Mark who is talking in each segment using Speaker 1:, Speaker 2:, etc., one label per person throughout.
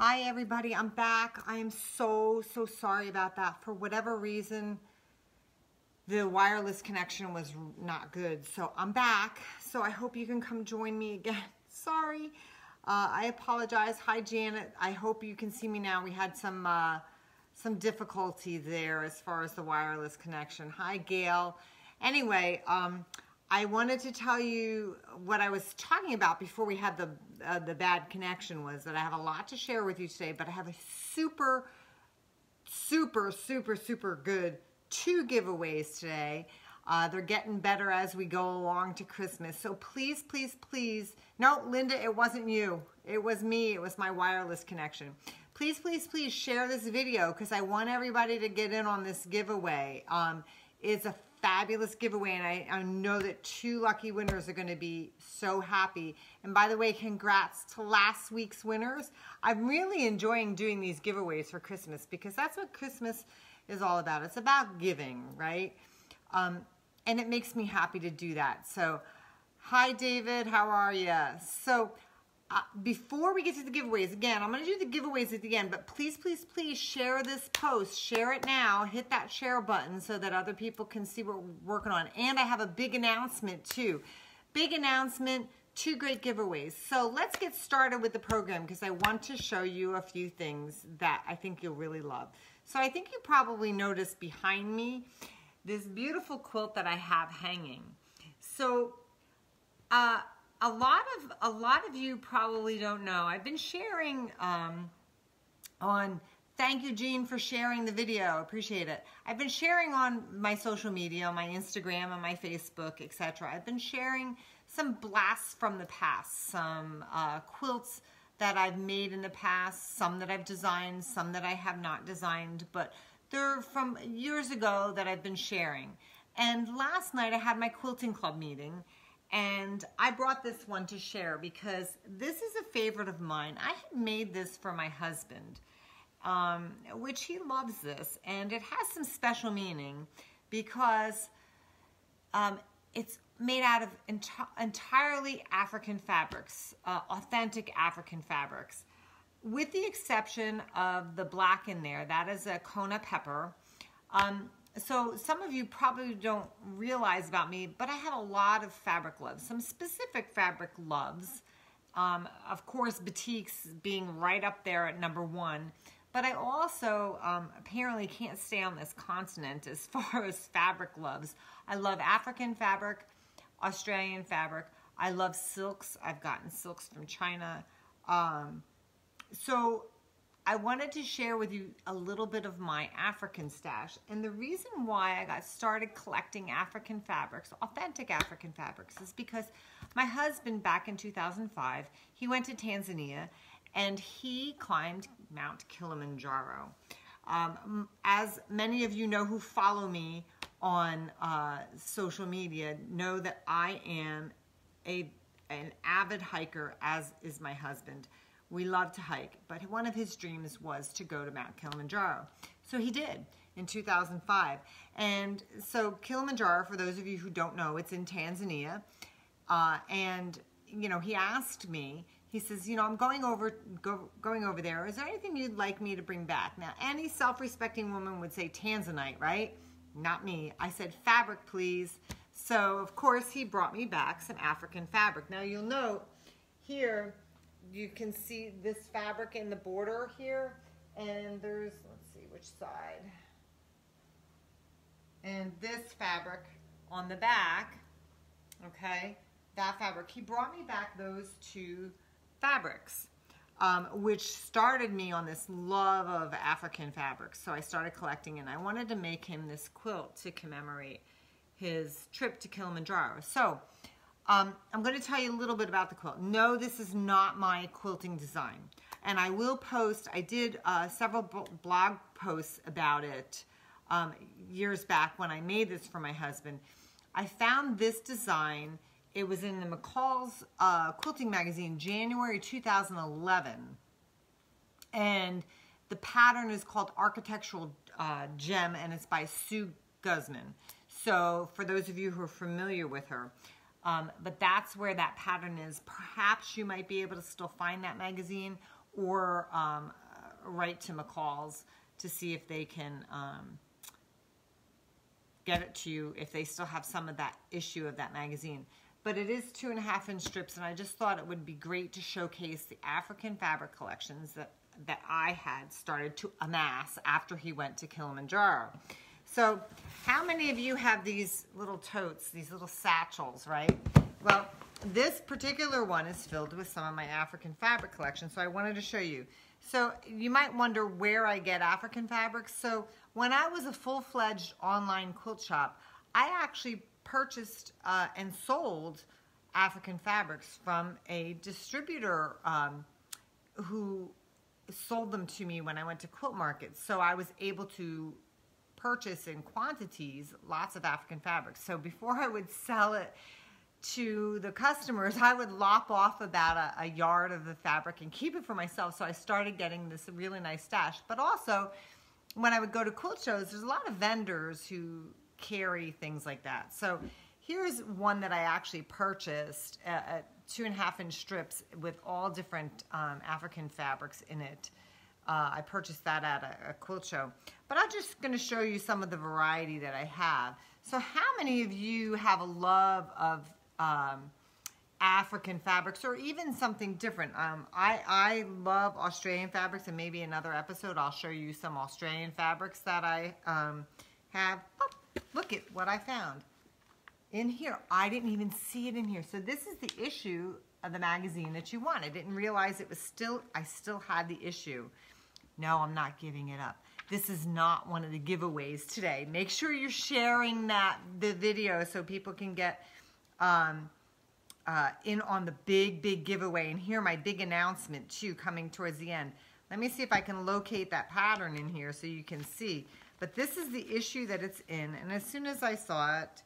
Speaker 1: Hi everybody, I'm back. I am so sorry about that. For whatever reason, the wireless connection was not good. So I'm back. So I hope you can come join me again. Sorry. I apologize. Hi Janet. I hope you can see me now. We had some difficulty there as far as the wireless connection. Hi Gail. Anyway, I wanted to tell you what I was talking about before we had the bad connection, was that I have a lot to share with you today, but I have a super good 2 giveaways today. They're getting better as we go along to Christmas. So please, no, Linda, it wasn't you. It was me. It was my wireless connection. Please share this video because I want everybody to get in on this giveaway. It's a fabulous giveaway, and I know that 2 lucky winners are going to be so happy. And by the way, congrats to last week's winners. I'm really enjoying doing these giveaways for Christmas because that's what Christmas is all about. It's about giving, right? And it makes me happy to do that. So, hi David, how are you? So, before we get to the giveaways, again, I'm going to do the giveaways at the end, but please share this post. Share it now. Hit that share button so that other people can see what we're working on. And I have a big announcement too. Big announcement, 2 great giveaways. So let's get started with the program because I want to show you a few things that I think you'll really love. So I think you probably noticed behind me this beautiful quilt that I have hanging. So, a lot of you probably don't know. I've been sharing thank you Jean for sharing the video, appreciate it. I've been sharing on my social media, on my Instagram and my Facebook, etc. I've been sharing some blasts from the past, some quilts that I've made in the past, some that I've designed, some that I have not designed, but they're from years ago that I've been sharing. And last night I had my quilting club meeting, and I brought this one to share because this is a favorite of mine. I had made this for my husband, which he loves this, and it has some special meaning because it's made out of entirely African fabrics, authentic African fabrics, with the exception of the black in there. That is a Kona pepper. So some of you probably don't realize about me, but I have a lot of fabric loves, some specific fabric loves. Of course, batiks being right up there at #1. But I also apparently can't stay on this continent as far as fabric loves. I love African fabric, Australian fabric. I love silks. I've gotten silks from China. So I wanted to share with you a little bit of my African stash. And the reason why I got started collecting African fabrics, authentic African fabrics, is because my husband back in 2005, he went to Tanzania and he climbed Mount Kilimanjaro. As many of you know who follow me on social media know that I am an avid hiker, as is my husband. We love to hike, but one of his dreams was to go to Mount Kilimanjaro. So he did in 2005. And so Kilimanjaro, for those of you who don't know, it's in Tanzania. And, you know, he asked me, he says, you know, I'm going over there. Is there anything you'd like me to bring back? Now, any self-respecting woman would say Tanzanite, right? Not me. I said, fabric, please. So, of course, he brought me back some African fabric. Now, you'll note here, you can see this fabric in the border here, and there's, let's see which side, and this fabric on the back, okay, that fabric. He brought me back those 2 fabrics, which started me on this love of African fabrics. So I started collecting, and I wanted to make him this quilt to commemorate his trip to Kilimanjaro. So I'm going to tell you a little bit about the quilt. No, this is not my quilting design. And I will post, I did several blog posts about it years back when I made this for my husband. I found this design. It was in the McCall's Quilting Magazine, January 2011. And the pattern is called Architectural Gem, and it's by Sue Guzman. So for those of you who are familiar with her, but that's where that pattern is. Perhaps you might be able to still find that magazine, or write to McCall's to see if they can get it to you if they still have some of that issue of that magazine. But it is 2.5-inch strips, and I just thought it would be great to showcase the African fabric collections that I had started to amass after he went to Kilimanjaro. So how many of you have these little totes, these little satchels, right? Well, this particular one is filled with some of my African fabric collection, so I wanted to show you. So you might wonder where I get African fabrics. So when I was a full-fledged online quilt shop, I actually purchased and sold African fabrics from a distributor who sold them to me when I went to quilt markets. So I was able to purchase in quantities lots of African fabrics. So before I would sell it to the customers, I would lop off about a yard of the fabric and keep it for myself. So I started getting this really nice stash. But also, when I would go to quilt shows, there's a lot of vendors who carry things like that. So here's one that I actually purchased at 2.5-inch strips with all different African fabrics in it. I purchased that at a quilt show. But I'm just going to show you some of the variety that I have. So how many of you have a love of African fabrics, or even something different? I love Australian fabrics, and maybe another episode I'll show you some Australian fabrics that I have. Oh, look at what I found in here. I didn't even see it in here. So this is the issue of the magazine that you want. I didn't realize it was I still had the issue. No, I'm not giving it up. This is not one of the giveaways today. Make sure you're sharing the video so people can get in on the big giveaway, and hear my big announcement too coming towards the end. Let me see if I can locate that pattern in here so you can see. But this is the issue that it's in, and as soon as I saw it,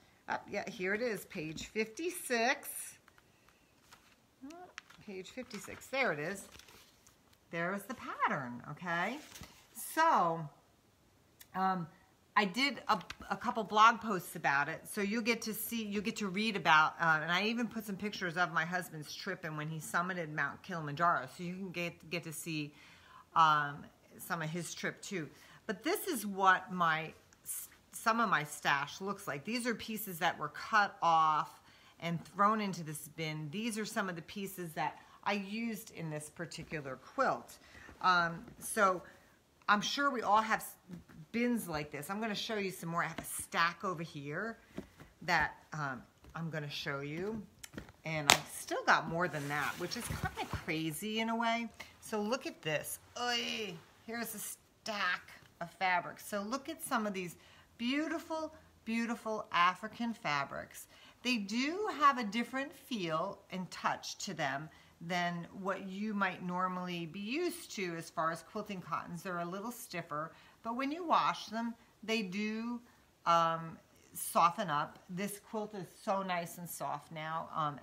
Speaker 1: yeah, here it is, page 56. Page 56, there it is. There's the pattern, okay? So, I did a couple blog posts about it, so you'll get to see, you'll get to read about, and I even put some pictures of my husband's trip and when he summited Mount Kilimanjaro, so you can get to see some of his trip too. But this is what some of my stash looks like. These are pieces that were cut off and thrown into this bin. These are some of the pieces that I used in this particular quilt. So I'm sure we all have bins like this. I'm going to show you some more. I have a stack over here that I'm going to show you. And I've still got more than that, which is kind of crazy in a way. So look at this. Oy, here's a stack of fabric. So look at some of these beautiful, beautiful African fabrics. They do have a different feel and touch to them than what you might normally be used to as far as quilting cottons. They're a little stiffer, but when you wash them, they do soften up. This quilt is so nice and soft now.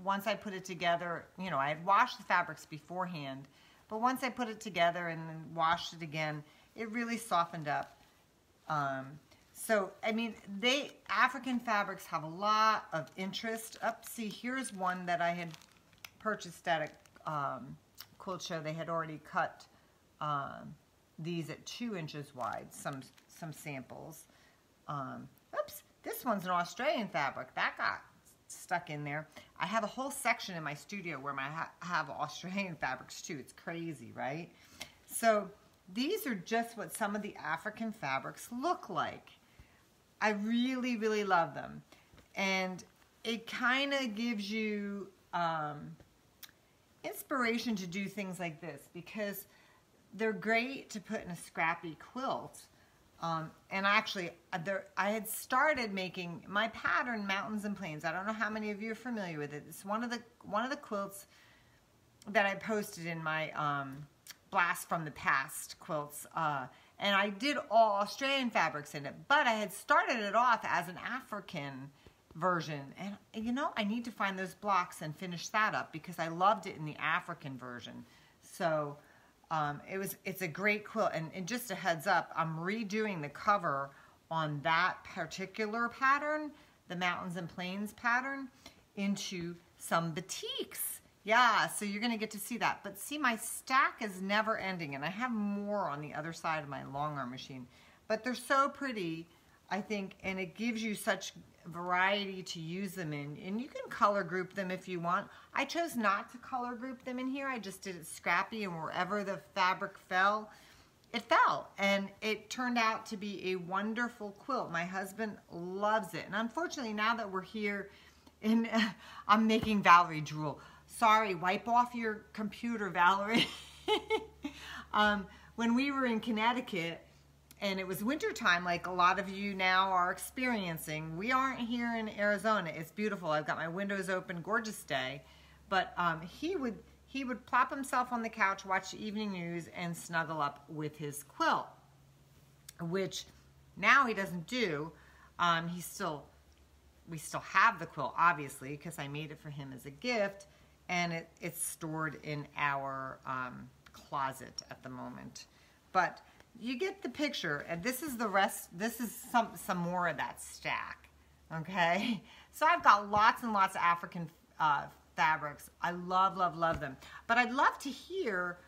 Speaker 1: Once I put it together, you know, I had washed the fabrics beforehand, but once I put it together and then washed it again, it really softened up. So, I mean, African fabrics have a lot of interest. See, here's one that I had purchased at a quilt show. They had already cut these at 2 inches wide, some samples. Oops, this one's an Australian fabric. That got stuck in there. I have a whole section in my studio where I have Australian fabrics too. It's crazy, right? So these are just what some of the African fabrics look like. I really, really love them. And it kind of gives you inspiration to do things like this because they're great to put in a scrappy quilt. And actually, I had started making my pattern, Mountains and Plains. I don't know how many of you are familiar with it. It's one of the quilts that I posted in my Blast from the Past quilts. And I did all Australian fabrics in it, but I had started it off as an African version. And you know, I need to find those blocks and finish that up because I loved it in the African version. So it's a great quilt. And just a heads up, I'm redoing the cover on that particular pattern, the Mountains and Plains pattern, into some batiks. Yeah, so you're gonna get to see that. But see, my stack is never ending, and I have more on the other side of my long arm machine. But they're so pretty, I think, and it gives you such variety to use them in. And you can color group them if you want. I chose not to color group them in here. I just did it scrappy, and wherever the fabric fell, it fell. And it turned out to be a wonderful quilt. My husband loves it. And unfortunately, now that we're here, I'm making Valerie drool. Sorry, wipe off your computer, Valerie. When we were in Connecticut, and it was wintertime, like a lot of you now are experiencing. We aren't here in Arizona. It's beautiful. I've got my windows open, gorgeous day. But he would plop himself on the couch, watch the evening news, and snuggle up with his quilt, which now he doesn't do. We still have the quilt, obviously, because I made it for him as a gift, and it's stored in our closet at the moment. But you get the picture, and this is the rest. This is some more of that stack, okay? So I've got lots and lots of African fabrics. I love, love, love them. But I'd love to hear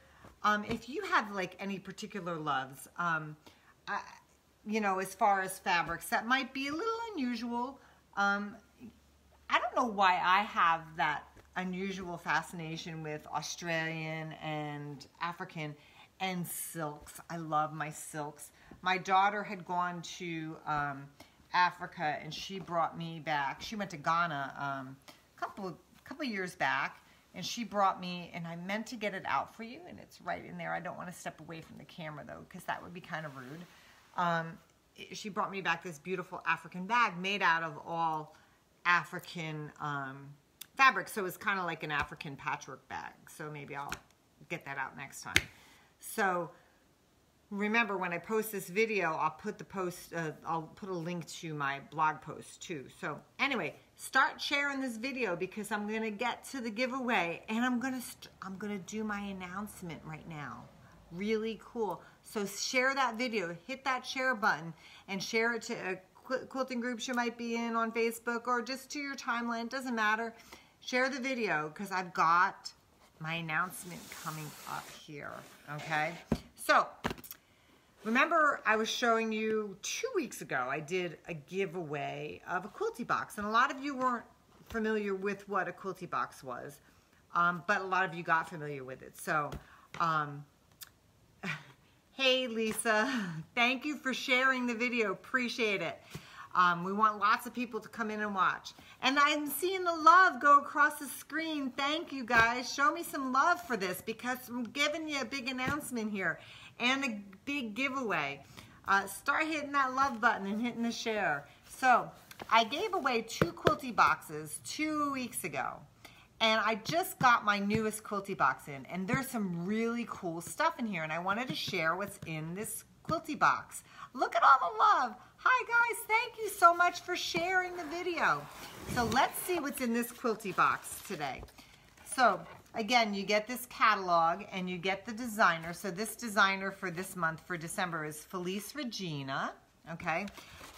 Speaker 1: if you have like any particular loves, you know, as far as fabrics that might be a little unusual. I don't know why I have that unusual fascination with Australian and African and silks. I love my silks. My daughter had gone to Africa, and she brought me back. She went to Ghana a couple years back, and she brought me, and I meant to get it out for you, and it's right in there. I don't want to step away from the camera though, because that would be kind of rude. She brought me back this beautiful African bag made out of all African fabric. So it's kind of like an African patchwork bag. So maybe I'll get that out next time. So remember, when I post this video, I'll put a link to my blog post too. So anyway, start sharing this video, because I'm gonna get to the giveaway, and I'm gonna do my announcement right now. Really cool. So share that video, hit that share button, and share it to quilting groups you might be in on Facebook, or just to your timeline. It doesn't matter. Share the video, because I've got my announcement coming up here. Okay, so remember, I was showing you 2 weeks ago, I did a giveaway of a quilty box, and a lot of you weren't familiar with what a quilty box was, but a lot of you got familiar with it. So hey Lisa, thank you for sharing the video, appreciate it. We want lots of people to come in and watch. And I'm seeing the love go across the screen. Thank you guys. Show me some love for this, because I'm giving you a big announcement here and a big giveaway. Start hitting that love button and hitting the share. So I gave away 2 quilty boxes 2 weeks ago. And I just got my newest quilty box in, and there's some really cool stuff in here, and I wanted to share what's in this quilty box. Look at all the love. Hi guys, thank you so much for sharing the video. So let's see what's in this quilty box today. So again, you get this catalog, and you get the designer. So this designer for this month, for December, is Felice Regina, okay?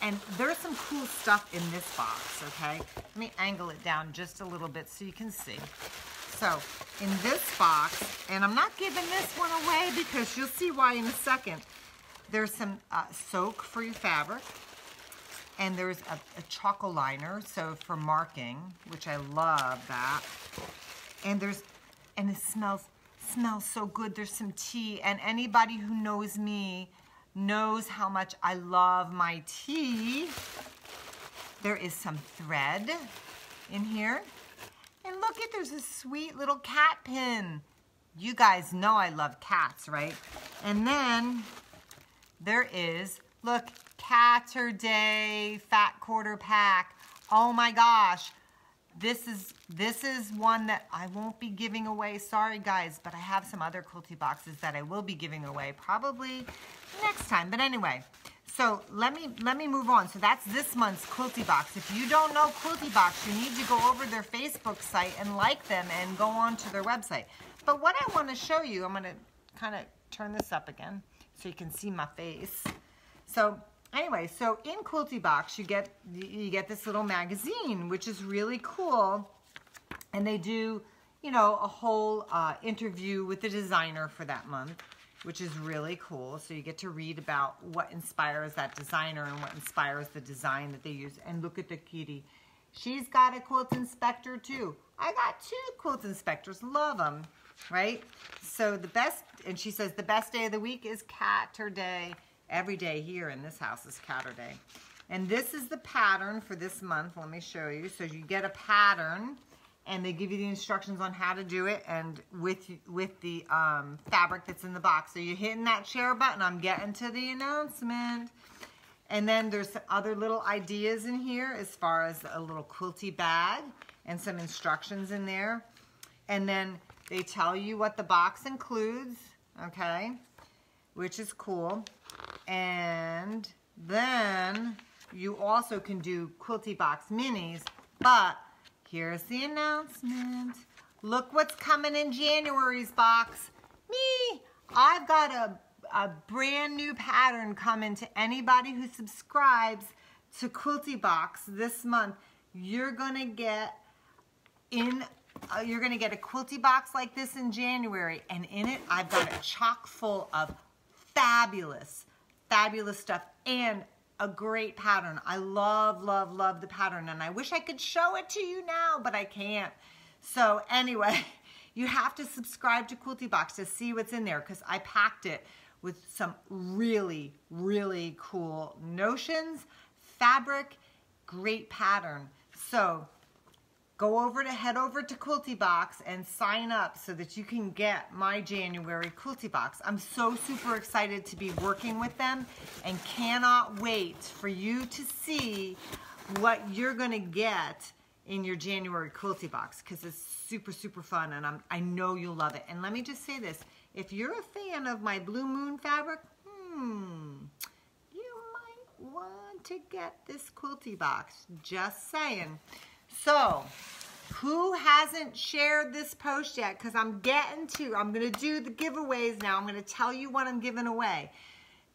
Speaker 1: And there's some cool stuff in this box, okay? Let me angle it down just a little bit so you can see. So in this box, and I'm not giving this one away because you'll see why in a second. There's some soak for your fabric, and there's a choco liner, so for marking, which I love that. And it smells so good. There's some tea, and anybody who knows me knows how much I love my tea. There is some thread in here. And look, there's a sweet little cat pin. You guys know I love cats, right? And then there is, look, Catterday Fat Quarter Pack. Oh my gosh. This is one that I won't be giving away. Sorry guys, but I have some other quilty boxes that I will be giving away probably next time. But anyway, so let me move on. So that's this month's quilty box. If you don't know quilty box, you need to go over their Facebook site and like them and go on to their website. But what I want to show you, I'm going to kind of turn this up again so you can see my face. So anyway, so in Quilty Box, you get this little magazine, which is really cool. And they do, you know, a whole interview with the designer for that month, which is really cool. So you get to read about what inspires that designer and what inspires the design that they use. And look at the kitty. She's got a quilt inspector too. I got 2 quilt inspectors, love them, right? So the best, and she says the best day of the week is Catter Day. Every day here in this house is Catter Day. And this is the pattern for this month. Let me show you. So you get a pattern, and they give you the instructions on how to do it, and with the fabric that's in the box. So you're hitting that share button. I'm getting to the announcement. And then there's some other little ideas in here as far as a little quilty bag and some instructions in there. And then they tell you what the box includes, okay, which is cool. And then you also can do quilty box minis, but here's the announcement. Look what's coming in January's box. Me, I've got a brand new pattern coming to anybody who subscribes to Quilty Box this month. You're gonna get a Quilty Box like this in January, and in it I've got it chock full of fabulous stuff and a great pattern. I love the pattern, and I wish I could show it to you now, but I can't. So anyway, you have to subscribe to Quilty Box to see what's in there, because I packed it with some really cool notions, fabric, great pattern. So head over to Quilty Box and sign up so that you can get my January Quilty Box. I'm so super excited to be working with them and cannot wait for you to see what you're gonna get in your January Quilty Box, because it's super fun, and I know you'll love it. And let me just say this, if you're a fan of my Blue Moon fabric, you might want to get this Quilty Box, just saying. So, who hasn't shared this post yet? Because I'm going to do the giveaways now. I'm going to tell you what I'm giving away.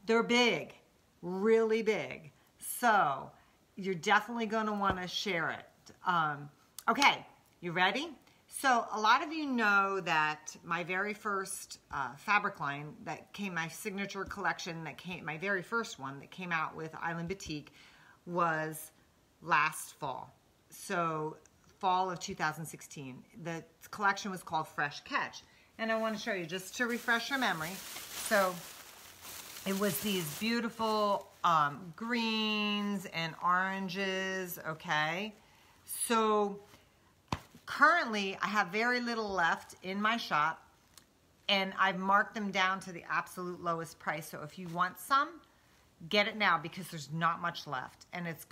Speaker 1: They're big, really big. So, you're definitely going to want to share it. Okay, you ready? So, a lot of you know that my very first fabric line my signature collection my very first one that came out with Island Batik was last fall. So, fall of 2016. The collection was called Fresh Catch. And I want to show you just to refresh your memory. So, it was these beautiful greens and oranges, okay? So, currently, I have very little left in my shop, and I've marked them down to the absolute lowest price. So if you want some, get it now, because there's not much left, and it's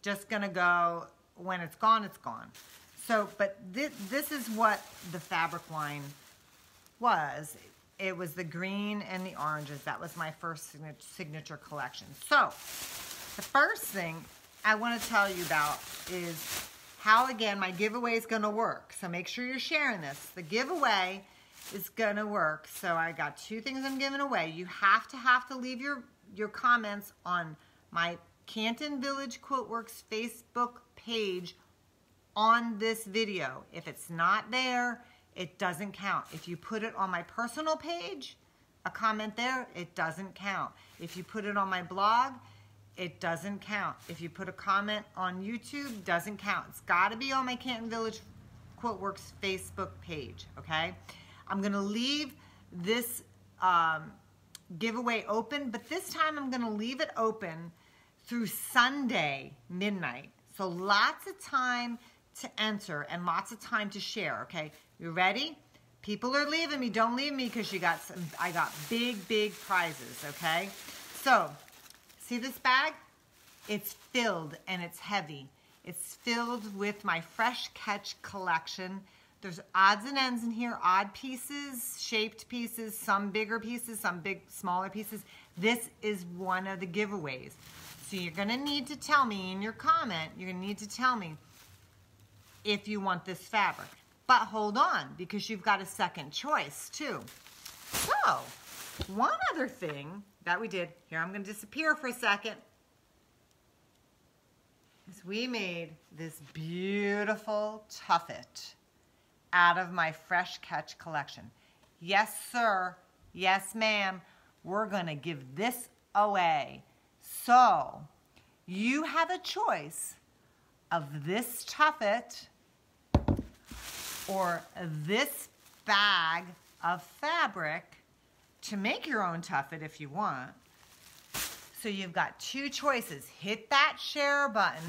Speaker 1: just gonna go. When it's gone, it's gone. So, but this is what the fabric line was. It was the green and the oranges. That was my first signature collection. So, the first thing I want to tell you about is how, again, my giveaway is going to work. So make sure you're sharing this. The giveaway is going to work. So I got 2 things I'm giving away. You have to leave your comments on my Canton Village Quiltworks Facebook page on this video. If it's not there, it doesn't count. If you put it on my personal page, a comment there, it doesn't count. If you put it on my blog, it doesn't count. If you put a comment on YouTube, doesn't count. It's got to be on my Canton Village Quiltworks Facebook page, okay? I'm going to leave this giveaway open, but this time I'm going to leave it open through Sunday midnight. So lots of time to enter and lots of time to share, okay? You ready? People are leaving me. Don't leave me, because I got big prizes, okay? So, see this bag? It's filled and it's heavy. It's filled with my Fresh Catch collection. There's odds and ends in here, odd pieces, shaped pieces, some bigger pieces, some smaller pieces. This is one of the giveaways. So you're gonna need to tell me in your comment, you're gonna need to tell me if you want this fabric. But hold on, because you've got a second choice too. So, one other thing that we did, here I'm gonna disappear for a second, is we made this beautiful tuffet. out of my Fresh Catch collection. Yes, sir. Yes, ma'am. We're going to give this away. So, you have a choice of this tuffet or this bag of fabric to make your own tuffet if you want. So you've got two choices. Hit that share button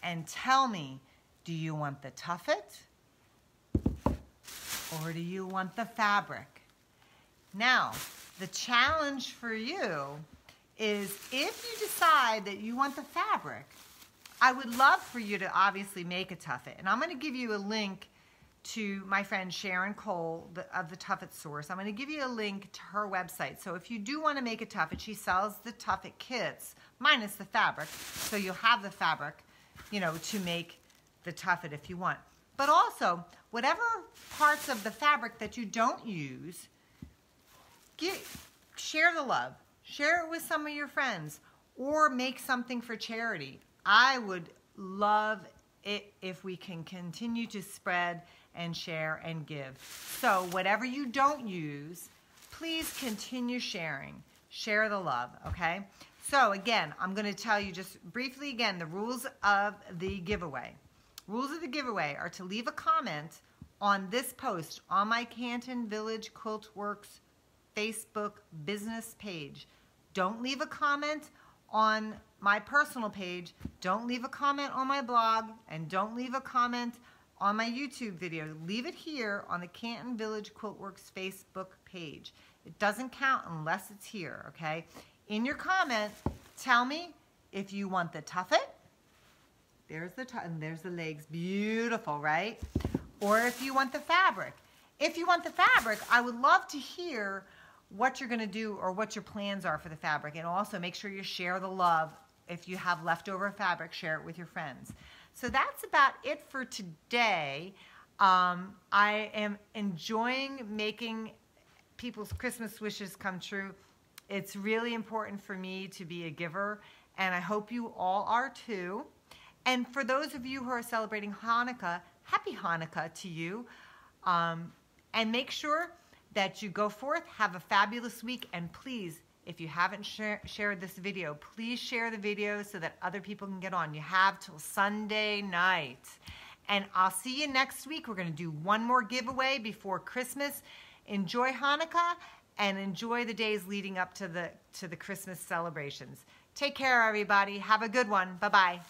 Speaker 1: and tell me, do you want the tuffet or do you want the fabric? Now, the challenge for you is if you decide that you want the fabric, I would love for you to obviously make a tuffet. And I'm going to give you a link to my friend Sharon Cole of the Tuffet Source. I'm going to give you a link to her website. So if you do want to make a tuffet, she sells the tuffet kits minus the fabric. So you'll have the fabric, you know, to make the tuffet if you want. But also, whatever parts of the fabric that you don't use, share the love. Share it with some of your friends or make something for charity. I would love it if we can continue to spread and share and give. So whatever you don't use, please continue sharing. Share the love, okay? So again, I'm going to tell you just briefly again the rules of the giveaway. Rules of the giveaway are to leave a comment on this post on my Canton Village Quiltworks Facebook business page. Don't leave a comment on my personal page. Don't leave a comment on my blog, and don't leave a comment on my YouTube video. Leave it here on the Canton Village Quiltworks Facebook page. It doesn't count unless it's here, okay? In your comment, tell me if you want the tuffet. There's the and there's the legs. Beautiful, right? Or if you want the fabric. If you want the fabric, I would love to hear what you're going to do or what your plans are for the fabric. And also make sure you share the love. If you have leftover fabric, share it with your friends. So that's about it for today. I am enjoying making people's Christmas wishes come true. It's really important for me to be a giver, and I hope you all are too. And for those of you who are celebrating Hanukkah, happy Hanukkah to you. And make sure that you go forth, have a fabulous week, and please, if you haven't shared this video, please share the video so that other people can get on. You have till Sunday night. And I'll see you next week. We're going to do one more giveaway before Christmas. Enjoy Hanukkah and enjoy the days leading up to the Christmas celebrations. Take care, everybody. Have a good one. Bye-bye.